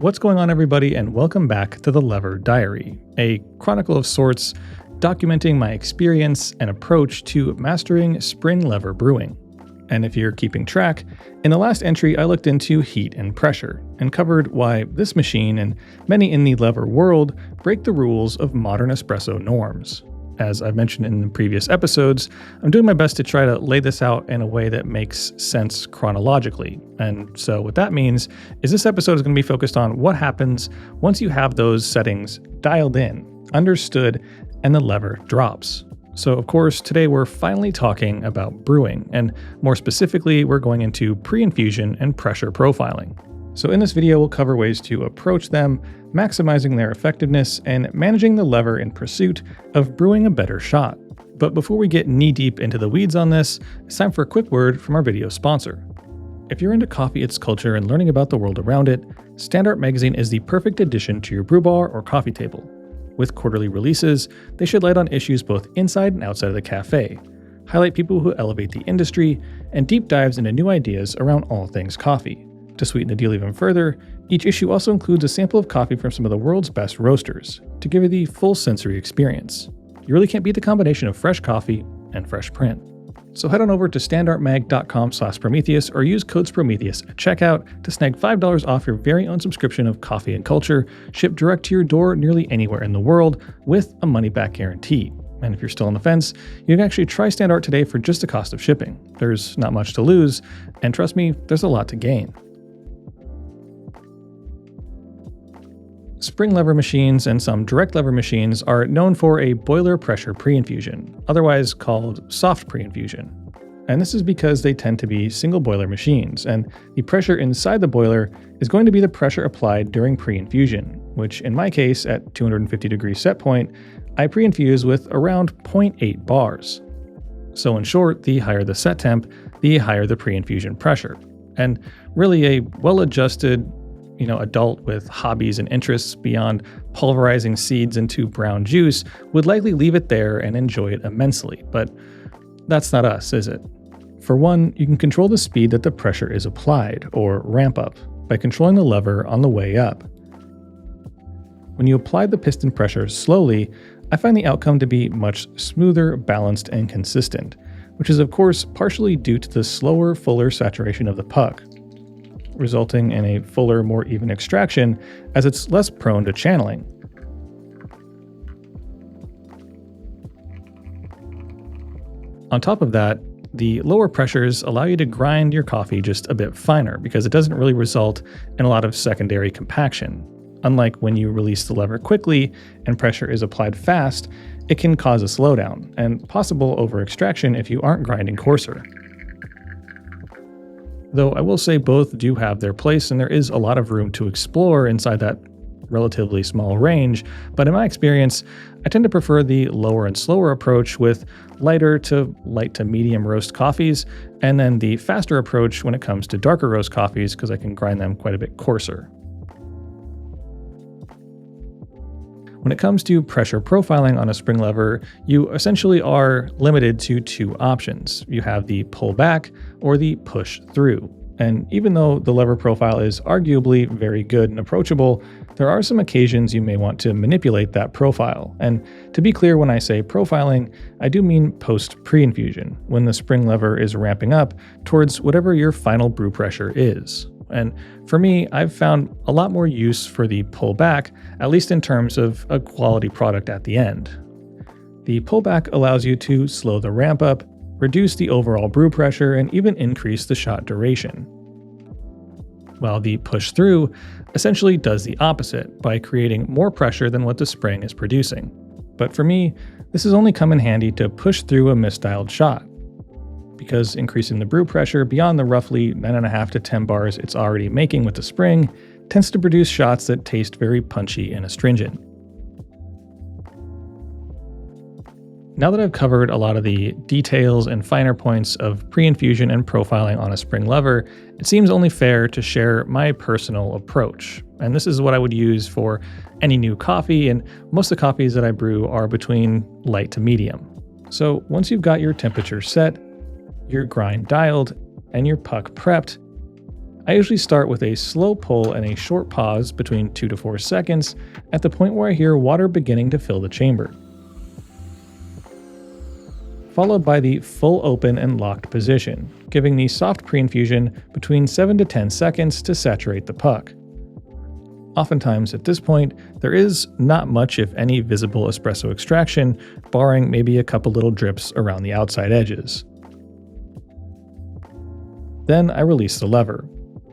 What's going on, everybody, and welcome back to the Lever Diary, a chronicle of sorts documenting my experience and approach to mastering spring lever brewing. And if you're keeping track, in the last entry I looked into heat and pressure and covered why this machine and many in the lever world break the rules of modern espresso norms. As I've mentioned in the previous episodes, I'm doing my best to try to lay this out in a way that makes sense chronologically. And so what that means is this episode is going to be focused on what happens once you have those settings dialed in, understood, and the lever drops. So of course, today we're finally talking about brewing, and more specifically, we're going into pre-infusion and pressure profiling. So in this video, we'll cover ways to approach them, maximizing their effectiveness, and managing the lever in pursuit of brewing a better shot. But before we get knee-deep into the weeds on this, it's time for a quick word from our video sponsor. If you're into coffee, its culture, and learning about the world around it, Standart magazine is the perfect addition to your brew bar or coffee table. With quarterly releases, they shed light on issues both inside and outside of the cafe, highlight people who elevate the industry, and deep dives into new ideas around all things coffee. To sweeten the deal even further, each issue also includes a sample of coffee from some of the world's best roasters to give you the full sensory experience. You really can't beat the combination of fresh coffee and fresh print. So head on over to standartmag.com/Sprometheus or use code Sprometheus at checkout to snag $5 off your very own subscription of coffee and culture, shipped direct to your door nearly anywhere in the world with a money-back guarantee. And if you're still on the fence, you can actually try Standart today for just the cost of shipping. There's not much to lose, and trust me, there's a lot to gain. Spring lever machines and some direct lever machines are known for a boiler pressure pre-infusion, otherwise called soft pre-infusion. And this is because they tend to be single boiler machines, and the pressure inside the boiler is going to be the pressure applied during pre-infusion, which in my case, at 250 degrees set point, I pre-infuse with around 0.8 bars. So in short, the higher the set temp, the higher the pre-infusion pressure. And really a well-adjusted adult with hobbies and interests beyond pulverizing seeds into brown juice would likely leave it there and enjoy it immensely. But that's not us, is it? For one, you can control the speed that the pressure is applied, or ramp up, by controlling the lever on the way up. When you apply the piston pressure slowly, I find the outcome to be much smoother, balanced, and consistent, which is of course partially due to the slower, fuller saturation of the puck, resulting in a fuller, more even extraction as it's less prone to channeling. On top of that, the lower pressures allow you to grind your coffee just a bit finer because it doesn't really result in a lot of secondary compaction. Unlike when you release the lever quickly and pressure is applied fast, it can cause a slowdown and possible over-extraction if you aren't grinding coarser. Though I will say both do have their place and there is a lot of room to explore inside that relatively small range, but in my experience, I tend to prefer the lower and slower approach with lighter to light to medium roast coffees, and then the faster approach when it comes to darker roast coffees because I can grind them quite a bit coarser. When it comes to pressure profiling on a spring lever, you essentially are limited to two options. You have the pull back or the push through. And even though the lever profile is arguably very good and approachable, there are some occasions you may want to manipulate that profile. And to be clear, when I say profiling, I do mean post pre-infusion, when the spring lever is ramping up towards whatever your final brew pressure is. And for me, I've found a lot more use for the pullback, at least in terms of a quality product at the end. The pullback allows you to slow the ramp up, reduce the overall brew pressure, and even increase the shot duration. While the push through essentially does the opposite by creating more pressure than what the spring is producing. But for me, this has only come in handy to push through a misdialed shot, because increasing the brew pressure beyond the roughly 9.5 to 10 bars it's already making with the spring tends to produce shots that taste very punchy and astringent. Now that I've covered a lot of the details and finer points of pre-infusion and profiling on a spring lever, it seems only fair to share my personal approach. And this is what I would use for any new coffee, and most of the coffees that I brew are between light to medium. So once you've got your temperature set, your grind dialed, and your puck prepped, I usually start with a slow pull and a short pause between 2 to 4 seconds at the point where I hear water beginning to fill the chamber, followed by the full open and locked position, giving the soft pre-infusion between 7 to 10 seconds to saturate the puck. Oftentimes at this point, there is not much if any visible espresso extraction, barring maybe a couple little drips around the outside edges. Then I release the lever,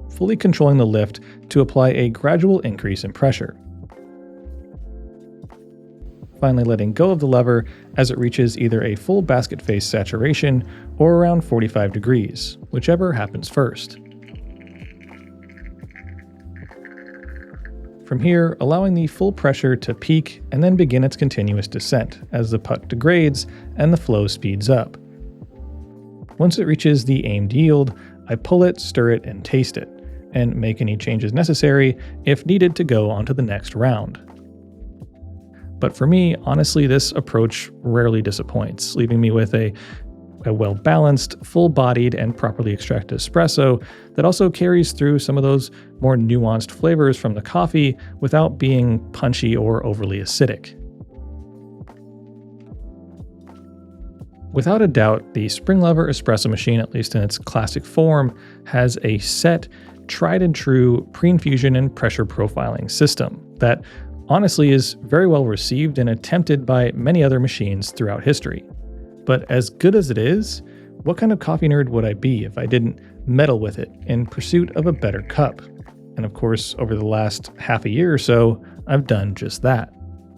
fully controlling the lift to apply a gradual increase in pressure. Finally letting go of the lever as it reaches either a full basket face saturation or around 45 degrees, whichever happens first. From here, allowing the full pressure to peak and then begin its continuous descent as the puck degrades and the flow speeds up. Once it reaches the aimed yield, I pull it, stir it, and taste it, and make any changes necessary if needed to go on to the next round. But for me, honestly, this approach rarely disappoints, leaving me with a well-balanced, full-bodied, and properly extracted espresso that also carries through some of those more nuanced flavors from the coffee without being punchy or overly acidic. Without a doubt, the spring lever espresso machine, at least in its classic form, has a set, tried and true pre-infusion and pressure profiling system that honestly is very well received and attempted by many other machines throughout history. But as good as it is, what kind of coffee nerd would I be if I didn't meddle with it in pursuit of a better cup? And of course, over the last half a year or so, I've done just that.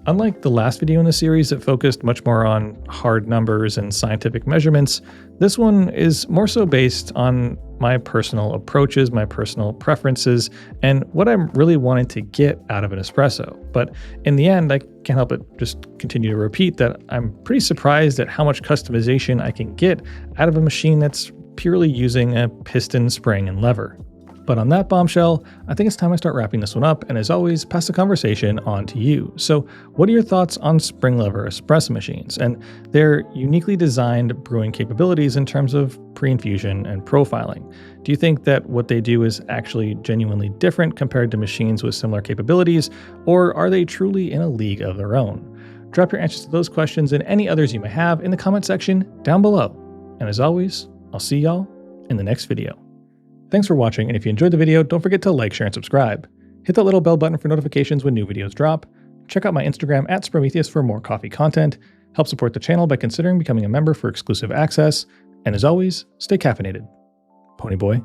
Unlike the last video in the series that focused much more on hard numbers and scientific measurements, this one is more so based on my personal approaches, my personal preferences, and what I'm really wanting to get out of an espresso. But in the end, I can't help but just continue to repeat that I'm pretty surprised at how much customization I can get out of a machine that's purely using a piston, spring, and lever. But on that bombshell, I think it's time I start wrapping this one up, and as always, pass the conversation on to you. So what are your thoughts on spring lever espresso machines and their uniquely designed brewing capabilities in terms of pre-infusion and profiling? Do you think that what they do is actually genuinely different compared to machines with similar capabilities, or are they truly in a league of their own? Drop your answers to those questions and any others you may have in the comment section down below. And as always, I'll see y'all in the next video. Thanks for watching, and if you enjoyed the video, don't forget to like, share, and subscribe. Hit that little bell button for notifications when new videos drop. Check out my Instagram at Sprometheus for more coffee content. Help support the channel by considering becoming a member for exclusive access. And as always, stay caffeinated. Pony Boy.